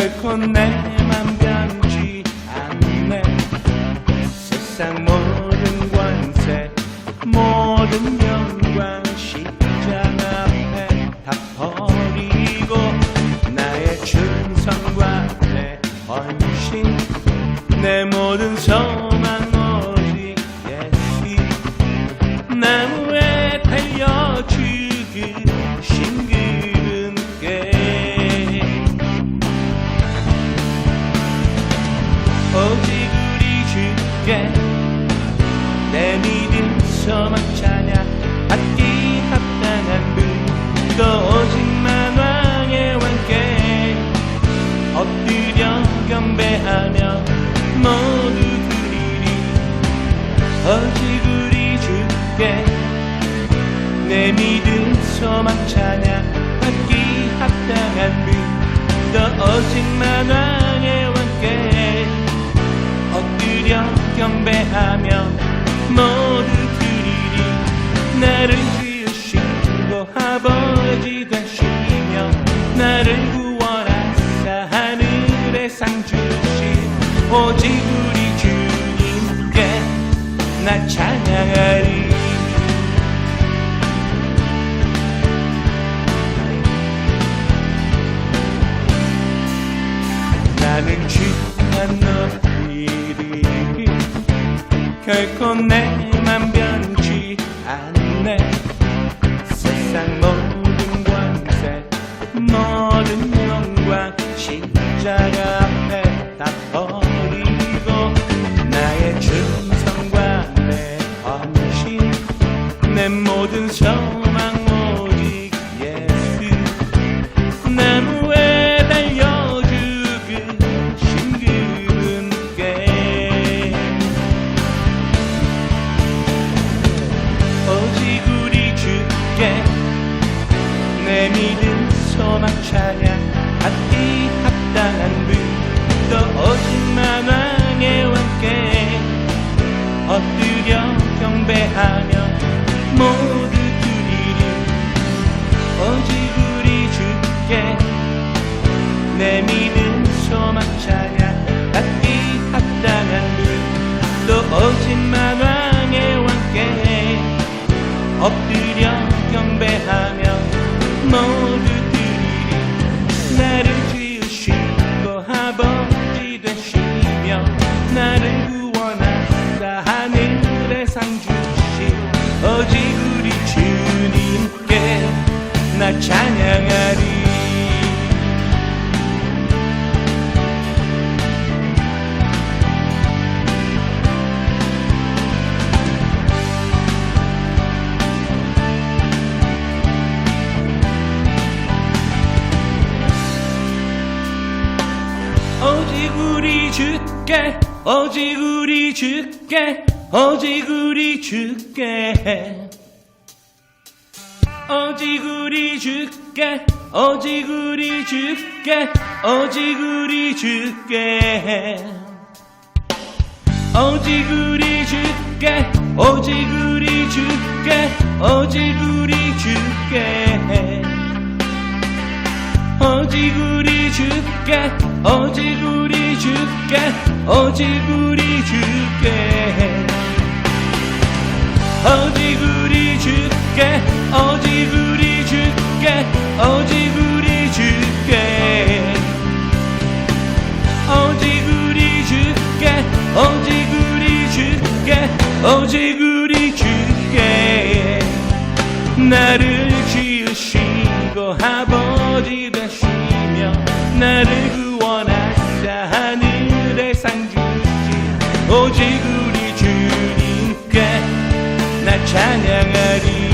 결코 내 맘 변치 않네. 세상 모든 권세 모든 영광 십자가 앞에 다 버리고 나의 충성과 내 헌신 내 모든 소망 오직 예수 나무에 달려 죽으신 그분께 오직 우리 주께 내 믿음 소망 찬양 받기 합당한 분도 오직만 왕의 왕께 엎드려 경배하며 모두 드리리. 오직 우리 주께 내 믿음 소망 찬양 받기 합당한 분도 오직만 왕의 왕께 엎드려 경배하며 모두 드리리. 나를 지으시고 아버지 되시며 나를 구원하사 하늘의 상 주신 오직 우리 주님께 나 찬양하리. 나는 주만 높이리. 결코 내 맘 변치 않네. 세상 모든 권세 모든 영광 십자가 앞에 다 버리고 나의 충성과 내 헌신 내 모든 소망 오직 예수 나무에 달려 죽으신 그분께 오직 우리 주께 내 믿음 소망 찬양 받기 합당한 분도 오직만 왕의 왕께 엎드려 경배하며 모두 드리리. 오직 우리 주께 내 믿음 소망 찬양 받기 합당한 분도 오직만 왕의 왕께 엎드려 경배하며 모두 드리리. 나를 지으시고 아버지 되시며 나를 구원하사 하늘의 상 주신 오직 우리 주님께 나 찬양하리. 오직 우리 주께 오직 우리 주께 오직 우리 주께 오직 우리 주께 오직 우리 주께 오직 우리 주께 오직 우리 주께 오직 우리 주께 오직 우리 주께 오직 우리 주께 오직 우리 주께 오직 우리 주께 오직 우리 주께 오직 우리 주께 오직 우리 주께 오직 우리 주께 오직 우리 주께 오직 우리 주께 나를 지으시고 아버지 되시며 나를 구원하사 하늘의 상 주신 오직 우리 주님께 나 찬양하리.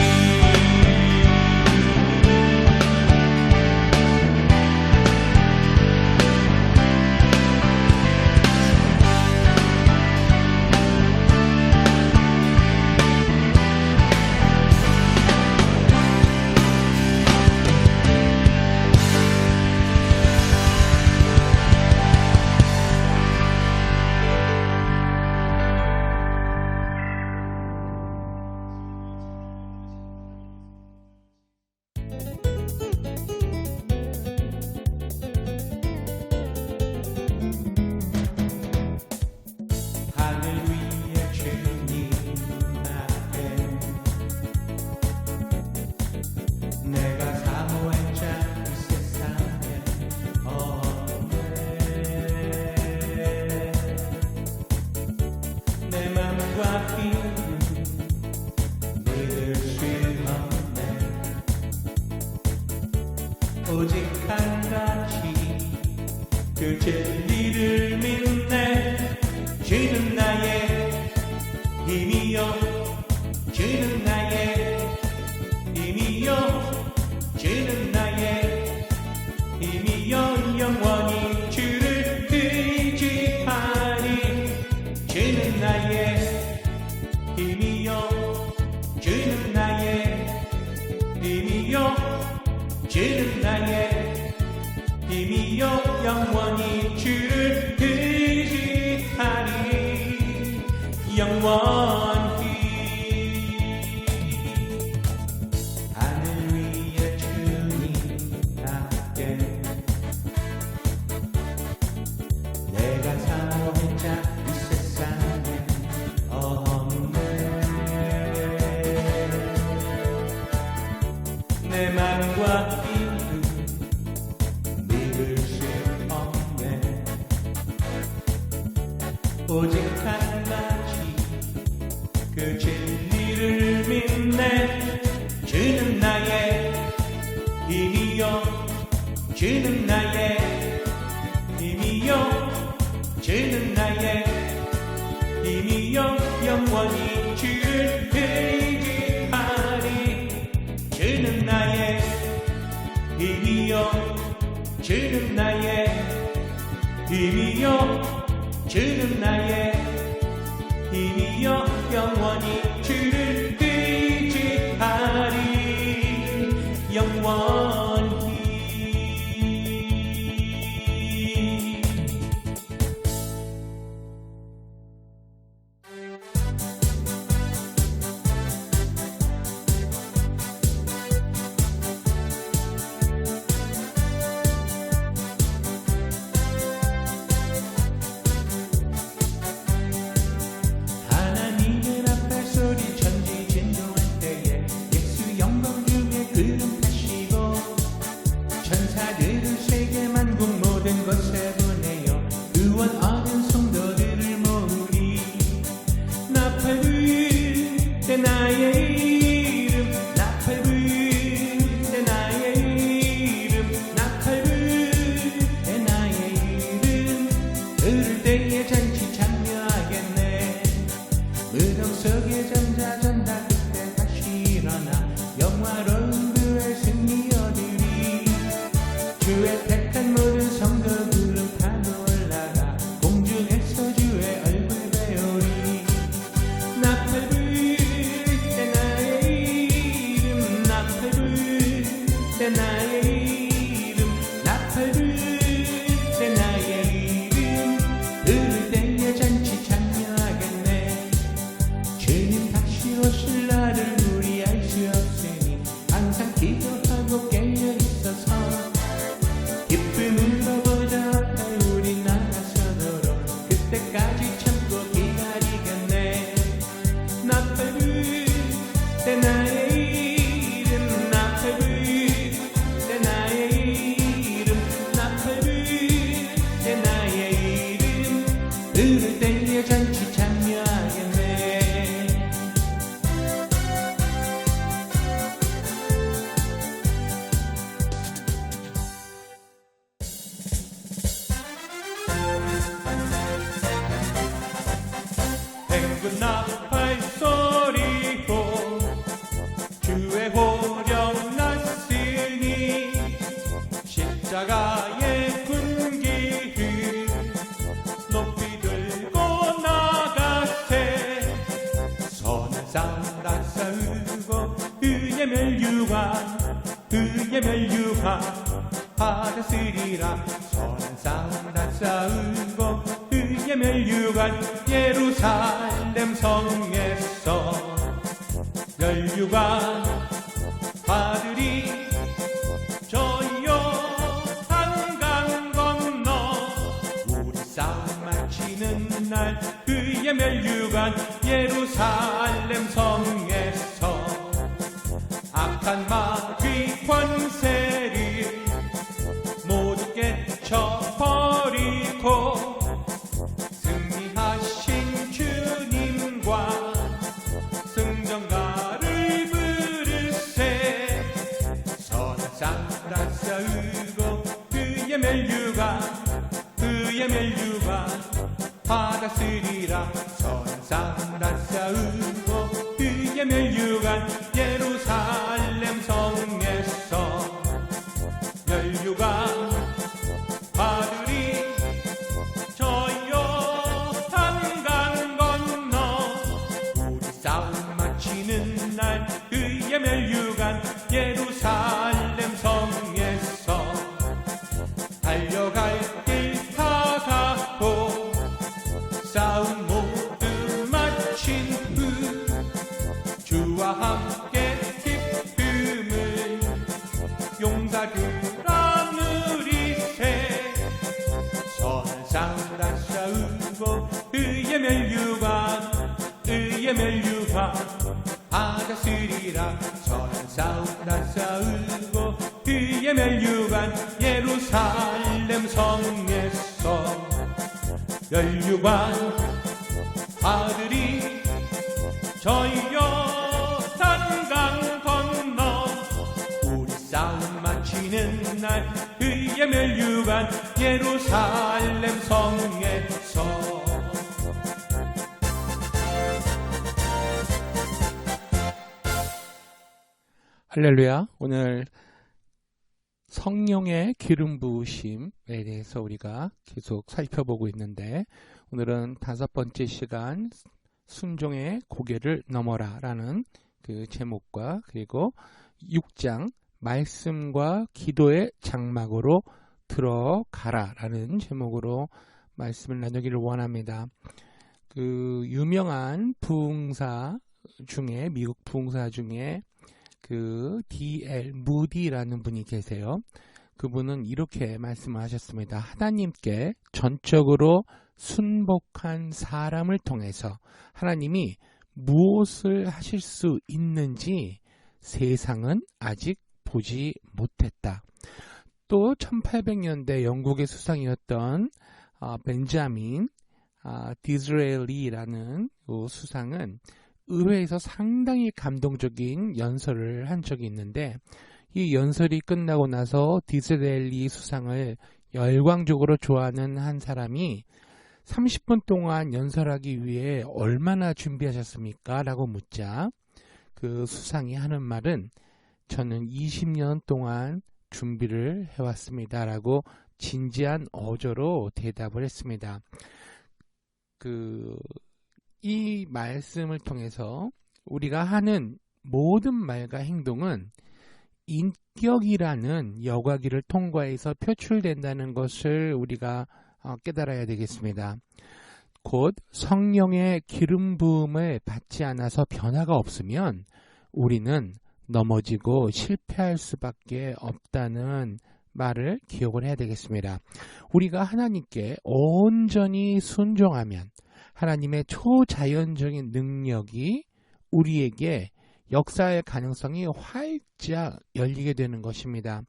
진리를 믿네. 주는 나의 힘이요, 주는 나의 힘이요, 주는 나의 힘이요. 영원히 주를 의지하리. 주는 나의 힘이요, 주는 나의 힘이요, 주는 나의 힘이요. 영원히 주를 의지하리. 영원히 하늘 위에 주님 함께 내가 사모했자 이 세상에 없네. 내 맘과 이름 믿을 수 없네. 오직 한 가지 그 진리를 믿네. 주는 나의 힘이요, 주는 나의 힘이요, 주는 나의 힘이요. 영원히 주를 의지하리. 주는 나의 힘이요, 주는 나의 힘이요, 주는 나의 힘이요. 영원히 주를 의지하리. 영원히 것에 보내어 구원 얻은 성도들을 모으리. 나팔 불 때 나의 이름, 나팔 불 때 나의 이름, 나팔 불 때 나의 이름. 들을 때에 잔치 참여하겠네. 무덤 속에 잠자잔다 그때 다시 일어나 영화로운 그의 승리 얻으리. 주의 택한 모든 성도들은 하늘 올라가 공중에서 주의 얼굴 배우리. 나팔 불 때 나의 이름, 나팔 불 때 나의 이름, 나팔 불 때 나의 이름. 들을 때에 잔치 참여하겠네. 주님 다시 오실 날을 우리 알 수 없으니 항상 기도하고 깨어 있어서 기쁨을 보자 우리 나가서도록 그때까지 참고 기다리겠네. 나팔 불 때 나의 이름, 나팔 불 때 나의 이름, 나팔 불 때 나의 이름. 들을 때에 잔치 참여하겠네. 뱅군 나팔 소리로 주의 호령 났으니 십자가의 군기를 높이 들고 나가세. 선한 싸움 다 싸우고 의의 멸류관, 의의 멸류관 받았으리라. 선한 싸움 다 싸우고 의의 멸류관 예루살렘 성에서 멸류관 받으리. 저 요단강 건너 우리 싸움 마치는 날 의의 멸류관 예루살렘 성에서 악한 마귀 권세를 모두 깨쳐버리고 승리하신 주님과 승전가를 부르세. 선한 싸움 다 싸우고 의의 멸류관, 의의 멸류관 멸류관 받았으리라. 선상라 싸우고 그의 멸류관 예루살렘 성에서 멸류관 받으리. 저 요단강 건너 우리 싸움 마치는 날 그의 멸류관 예루살렘 성에서 달려갈 길 다 가고 싸움 모두 마친 후 주와 함께 기쁨을 용사들아 누리세. 선상라 싸우고 의의 멸류관 받았으리라. 선상라 싸우고 의의 멸류관 예루살렘 성에서 멸류관 받으리. 저 요단강 건너 우리 싸움 마치는 날 의의 멸류관 예루살렘 성에서. 할렐루야. 오늘 성령의 기름 부으심에 대해서 우리가 계속 살펴보고 있는데, 오늘은 5번째 시간 순종의 고개를 넘어라 라는 그 제목과, 그리고 6장 말씀과 기도의 장막으로 들어가라 라는 제목으로 말씀을 나누기를 원합니다. 그 유명한 부흥사 중에, 미국 부흥사 중에 그 D.L. 무디라는 분이 계세요. 그분은 이렇게 말씀을 하셨습니다. 하나님께 전적으로 순복한 사람을 통해서 하나님이 무엇을 하실 수 있는지 세상은 아직 보지 못했다. 또 1800년대 영국의 수상이었던 벤자민 디즈레일리라는 수상은 의회에서 상당히 감동적인 연설을 한 적이 있는데, 이 연설이 끝나고 나서 디즈레일리 수상을 열광적으로 좋아하는 한 사람이 30분 동안 연설하기 위해 얼마나 준비하셨습니까? 라고 묻자 그 수상이 하는 말은 저는 20년 동안 준비를 해왔습니다 라고 진지한 어조로 대답을 했습니다. 이 말씀을 통해서 우리가 하는 모든 말과 행동은 인격이라는 여과기를 통과해서 표출된다는 것을 우리가 깨달아야 되겠습니다. 곧 성령의 기름 부음을 받지 않아서 변화가 없으면 우리는 넘어지고 실패할 수밖에 없다는 말을 기억을 해야 되겠습니다. 우리가 하나님께 온전히 순종하면 하나님의 초자연적인 능력이 우리에게 역사의 가능성이 활짝 열리게 되는 것입니다.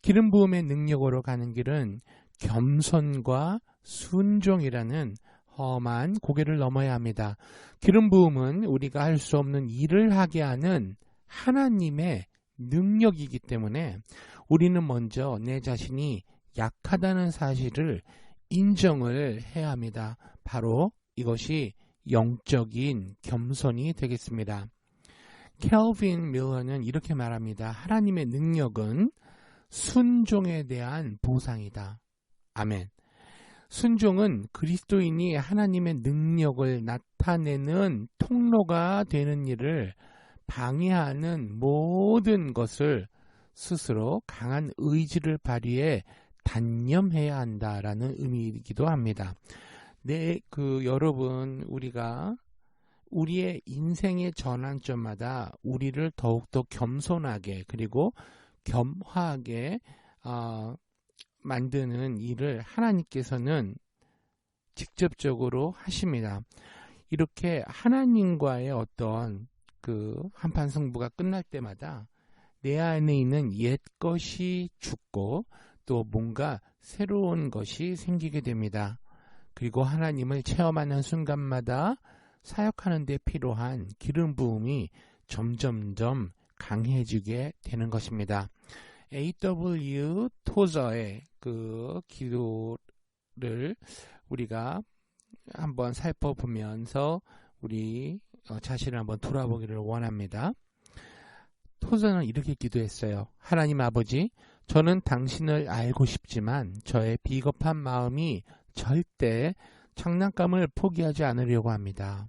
기름 부음의 능력으로 가는 길은 겸손과 순종이라는 험한 고개를 넘어야 합니다. 기름 부음은 우리가 할 수 없는 일을 하게 하는 하나님의 능력이기 때문에 우리는 먼저 내 자신이 약하다는 사실을 인정을 해야 합니다. 바로 이것이 영적인 겸손이 되겠습니다. 켈빈 밀러는 이렇게 말합니다. 하나님의 능력은 순종에 대한 보상이다. 아멘. 순종은 그리스도인이 하나님의 능력을 나타내는 통로가 되는 일을 방해하는 모든 것을 스스로 강한 의지를 발휘해 단념해야 한다라는 의미이기도 합니다. 여러분, 우리가 우리의 인생의 전환점마다 우리를 더욱더 겸손하게 그리고 겸허하게 만드는 일을 하나님께서는 직접적으로 하십니다. 이렇게 하나님과의 어떤 한판 승부가 끝날 때마다 내 안에 있는 옛 것이 죽고 또 뭔가 새로운 것이 생기게 됩니다. 그리고 하나님을 체험하는 순간마다 사역하는 데 필요한 기름 부음이 점점점 강해지게 되는 것입니다. A.W. 토저의 기도 우리가 한번 살펴보면서 우리 자신을 한번 돌아보기를 원합니다. 토저는 이렇게 기도했어요. 하나님 아버지, 저는 당신을 알고 싶지만 저의 비겁한 마음이 절대 장난감을 포기하지 않으려고 합니다.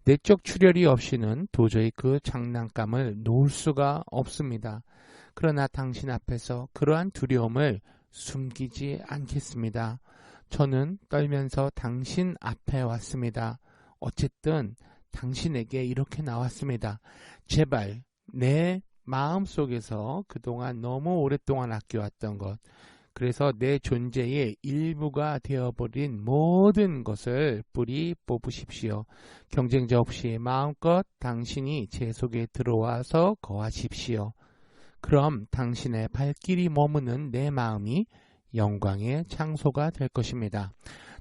내적 출혈이 없이는 도저히 그 장난감을 놓을 수가 없습니다. 그러나 당신 앞에서 그러한 두려움을 숨기지 않겠습니다. 저는 떨면서 당신 앞에 왔습니다. 어쨌든 당신에게 이렇게 나왔습니다. 제발 내 마음속에서 그동안 너무 오랫동안 아껴왔던 것, 그래서 내 존재의 일부가 되어버린 모든 것을 뿌리 뽑으십시오. 경쟁자 없이 마음껏 당신이 제 속에 들어와서 거하십시오. 그럼 당신의 발길이 머무는 내 마음이 영광의 창소가 될 것입니다.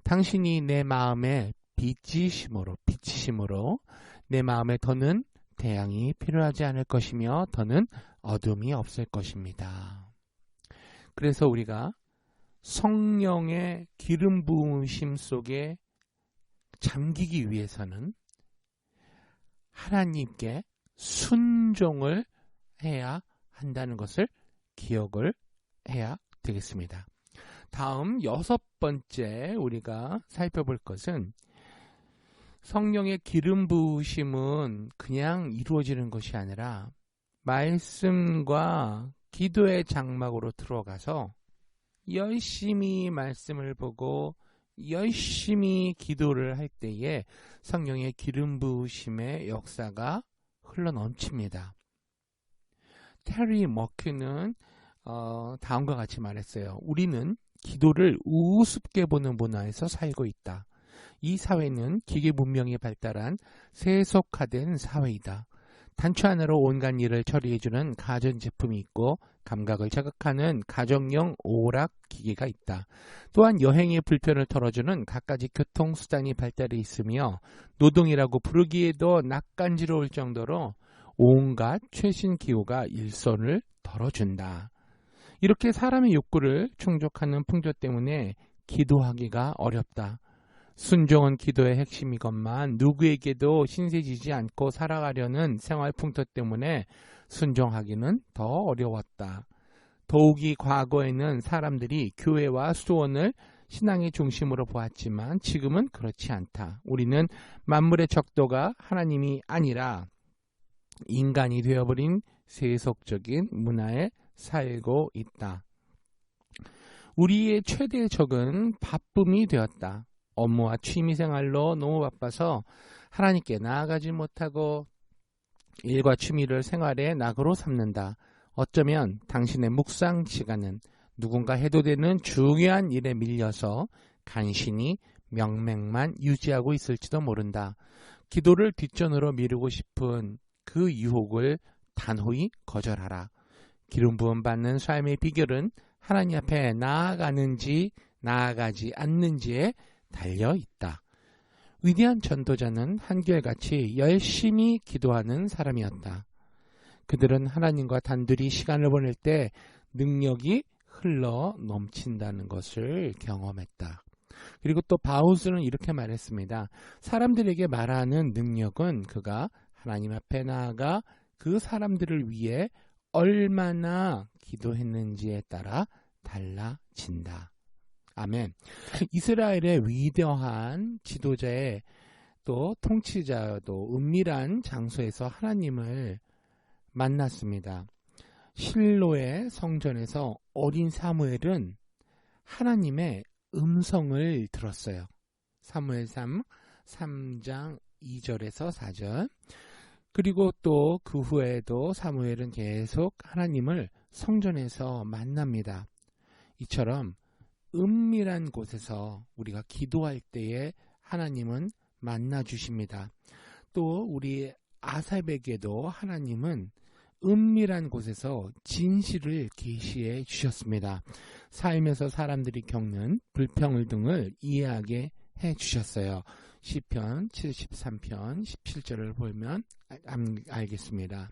당신이 내 마음에 비치심으로 내 마음에 더는 태양이 필요하지 않을 것이며 더는 어둠이 없을 것입니다. 그래서 우리가 성령의 기름 부으심 속에 잠기기 위해서는 하나님께 순종을 해야 한다는 것을 기억을 해야 되겠습니다. 다음 6번째 우리가 살펴볼 것은 성령의 기름 부으심은 그냥 이루어지는 것이 아니라 말씀과 기도의 장막으로 들어가서 열심히 말씀을 보고 열심히 기도를 할 때에 성령의 기름 부으심의 역사가 흘러넘칩니다. 테리 머큐는 다음과 같이 말했어요. 우리는 기도를 우습게 보는 문화에서 살고 있다. 이 사회는 기계 문명이 발달한 세속화된 사회이다. 단추 하나로 온갖 일을 처리해주는 가전제품이 있고 감각을 자극하는 가정용 오락 기계가 있다. 또한 여행의 불편을 덜어주는 갖가지 교통수단이 발달해 있으며 노동이라고 부르기에도 낯간지러울 정도로 온갖 최신 기호가 일손을 덜어준다. 이렇게 사람의 욕구를 충족하는 풍조 때문에 기도하기가 어렵다. 순종은 기도의 핵심이건만 누구에게도 신세지지 않고 살아가려는 생활 풍토 때문에 순종하기는 더 어려웠다. 더욱이 과거에는 사람들이 교회와 수원을 신앙의 중심으로 보았지만 지금은 그렇지 않다. 우리는 만물의 척도가 하나님이 아니라 인간이 되어버린 세속적인 문화에 살고 있다. 우리의 최대 적은 바쁨이 되었다. 업무와 취미생활로 너무 바빠서 하나님께 나아가지 못하고 일과 취미를 생활의 낙으로 삼는다. 어쩌면 당신의 묵상 시간은 누군가 해도 되는 중요한 일에 밀려서 간신히 명맥만 유지하고 있을지도 모른다. 기도를 뒷전으로 미루고 싶은 그 유혹을 단호히 거절하라. 기름 부음 받는 삶의 비결은 하나님 앞에 나아가는지 나아가지 않는지에 달려 있다. 위대한 전도자는 한결같이 열심히 기도하는 사람이었다. 그들은 하나님과 단둘이 시간을 보낼 때 능력이 흘러 넘친다는 것을 경험했다. 그리고 또 바우스는 이렇게 말했습니다. 사람들에게 말하는 능력은 그가 하나님 앞에 나아가 그 사람들을 위해 얼마나 기도했는지에 따라 달라진다. 아멘. 이스라엘의 위대한 지도자의 또 통치자도 은밀한 장소에서 하나님을 만났습니다. 실로의 성전에서 어린 사무엘은 하나님의 음성을 들었어요. 사무엘상 3장 2절에서 4절. 그리고 또 그 후에도 사무엘은 계속 하나님을 성전에서 만납니다. 이처럼 은밀한 곳에서 우리가 기도할 때에 하나님은 만나주십니다. 또 우리 아삽에게도 하나님은 은밀한 곳에서 진실을 계시해 주셨습니다. 삶에서 사람들이 겪는 불평을 등을 이해하게 해 주셨어요. 시편 73편 17절을 보면 알겠습니다.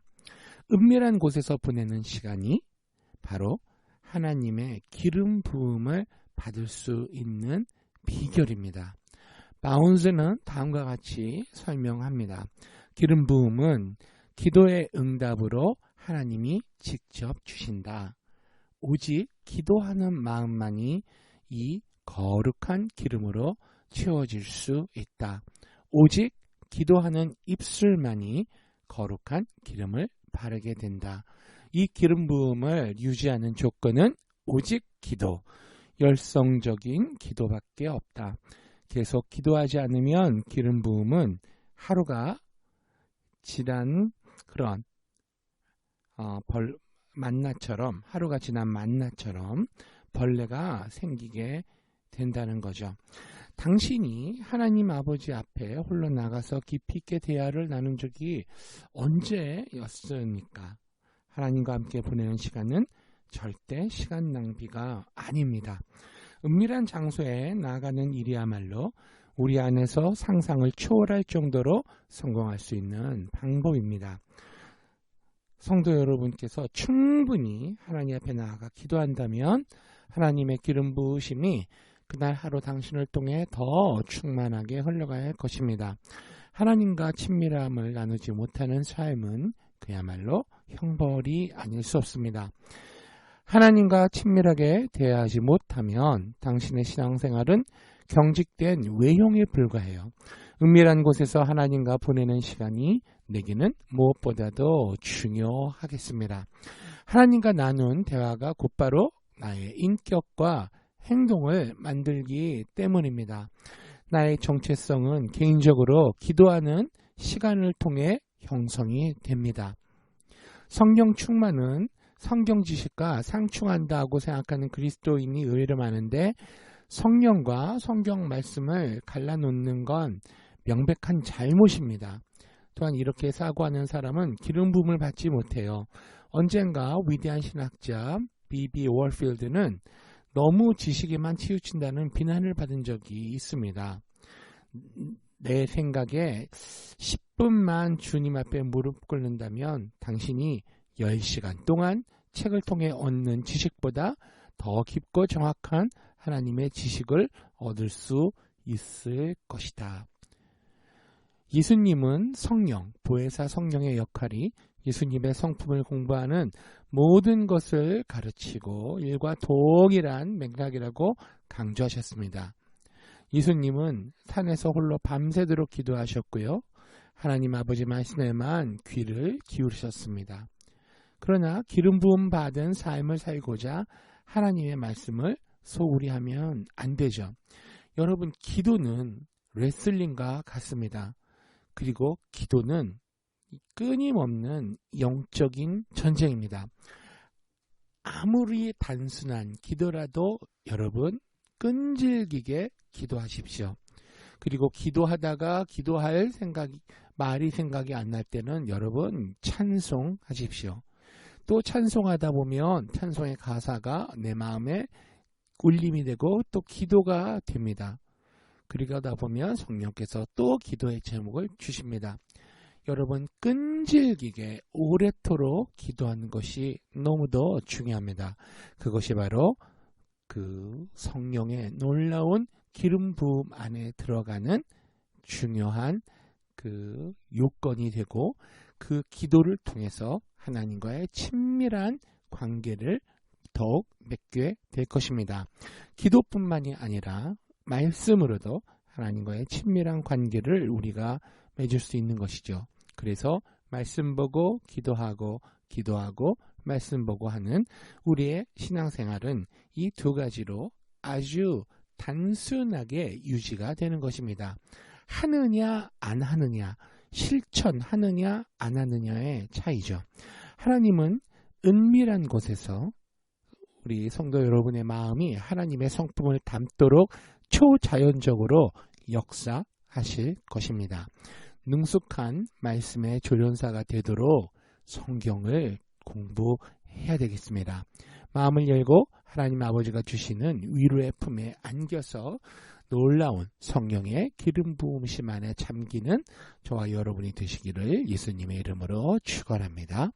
은밀한 곳에서 보내는 시간이 바로 하나님의 기름 부음을 받을 수 있는 비결입니다. 바운스는 다음과 같이 설명합니다. 기름 부음은 기도의 응답으로 하나님이 직접 주신다. 오직 기도하는 마음만이 이 거룩한 기름으로 채워질 수 있다. 오직 기도하는 입술만이 거룩한 기름을 바르게 된다. 이 기름 부음을 유지하는 조건은 오직 기도, 열성적인 기도밖에 없다. 계속 기도하지 않으면 기름 부음은 하루가 지난 그런 만나처럼, 하루가 지난 만나처럼 벌레가 생기게 된다는 거죠. 당신이 하나님 아버지 앞에 홀로 나가서 깊이 있게 대화를 나눈 적이 언제였습니까? 하나님과 함께 보내는 시간은 절대 시간 낭비가 아닙니다. 은밀한 장소에 나가는 일이야말로 우리 안에서 상상을 초월할 정도로 성공할 수 있는 방법입니다. 성도 여러분께서 충분히 하나님 앞에 나아가 기도한다면 하나님의 기름 부으심이 그날 하루 당신을 통해 더 충만하게 흘러갈 것입니다. 하나님과 친밀함을 나누지 못하는 삶은 그야말로 형벌이 아닐 수 없습니다. 하나님과 친밀하게 대화하지 못하면 당신의 신앙생활은 경직된 외형에 불과해요. 은밀한 곳에서 하나님과 보내는 시간이 내게는 무엇보다도 중요하겠습니다. 하나님과 나눈 대화가 곧바로 나의 인격과 행동을 만들기 때문입니다. 나의 정체성은 개인적으로 기도하는 시간을 통해 형성이 됩니다. 성경 충만은 성경 지식과 상충한다고 생각하는 그리스도인이 의외로 많은데 성령과 성경 말씀을 갈라놓는 건 명백한 잘못입니다. 또한 이렇게 사고하는 사람은 기름 부음을 받지 못해요. 언젠가 위대한 신학자 B.B. 월필드는 너무 지식에만 치우친다는 비난을 받은 적이 있습니다. 내 생각에 10분만 주님 앞에 무릎 꿇는다면 당신이 10시간 동안 책을 통해 얻는 지식보다 더 깊고 정확한 하나님의 지식을 얻을 수 있을 것이다. 예수님은 성령, 보혜사 성령의 역할이 예수님의 성품을 공부하는 모든 것을 가르치고 일과 동일한 맥락이라고 강조하셨습니다. 예수님은 산에서 홀로 밤새도록 기도하셨고요. 하나님 아버지 말씀에만 귀를 기울이셨습니다. 그러나 기름 부음 받은 삶을 살고자 하나님의 말씀을 소홀히 하면 안 되죠. 여러분, 기도는 레슬링과 같습니다. 그리고 기도는 끊임없는 영적인 전쟁입니다. 아무리 단순한 기도라도 여러분 끈질기게 기도하십시오. 그리고 기도하다가 기도할 말이 생각이 안 날 때는 여러분 찬송하십시오. 또 찬송하다 보면 찬송의 가사가 내 마음에 울림이 되고 또 기도가 됩니다. 그러다 보면 성령께서 또 기도의 제목을 주십니다. 여러분 끈질기게 오래도록 기도하는 것이 너무도 중요합니다. 그것이 바로 그 성령의 놀라운 기름 부음 안에 들어가는 중요한 그 요건이 되고 그 기도를 통해서 하나님과의 친밀한 관계를 더욱 맺게 될 것입니다. 기도뿐만이 아니라 말씀으로도 하나님과의 친밀한 관계를 우리가 맺을 수 있는 것이죠. 그래서 말씀 보고 기도하고 말씀 보고 하는 우리의 신앙생활은 이 두 가지로 아주 단순하게 유지가 되는 것입니다. 하느냐 안 하느냐, 실천하느냐 안 하느냐의 차이죠. 하나님은 은밀한 곳에서 우리 성도 여러분의 마음이 하나님의 성품을 담도록 초자연적으로 역사하실 것입니다. 능숙한 말씀의 조련사가 되도록 성경을 공부해야 되겠습니다. 마음을 열고 하나님 아버지가 주시는 위로의 품에 안겨서 놀라운 성령의 기름 부으심 안에 잠기는 저와 여러분이 되시기를 예수님의 이름으로 축원합니다.